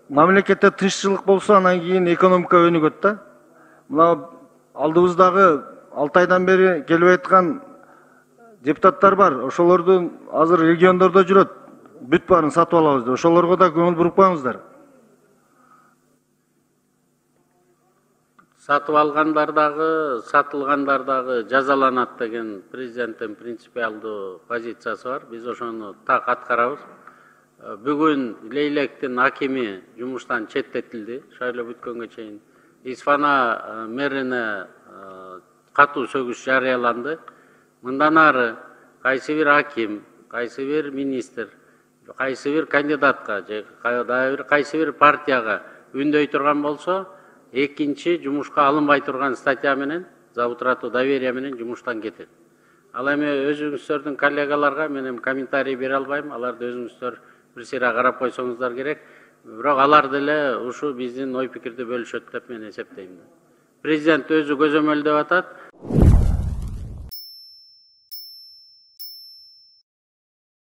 мамлекетте тынччылык болсо, анан кийин экономика өнүгөт да. Мына алдыбыздагы 6 айдан бери келип аткан депутаттар бар. Ошолордун азыр региондордо жүрөт. Бүт баарын сатып алабыз деп. Ошолорго да көңүл буруп коюңуздар. Сатып алгандар дагы, сатылгандар дагы жазаланат деген президенттин принципиалдуу позициясы бар. Биз ошону так аткарабыз. Бүгүн Лейлектин акими жумуштан четтетилди. Шайлоо бүткөнгө чейин Исфана мэрине катуу сөгүш жарыяланды. Мындан ары кайсы бир аким, кайсы бир министр, кайсы бир кандидатка же кайсы бир партияга үндөй турган болсо, экинчи жумушка алынбай турган статья менен, за утрату доверия менен жумуштан кетет. Ал эми өзүңүздөрдүн коллегаларга мен комментарий бере албайм, аларды өзүңүздөр бир сыйра карап койсоңуздар керек. Бирок алар деле ушу биздин ой пикирди бөлүшөт деп мен эсептейм. Президент өзү көзөмөлдөп атат.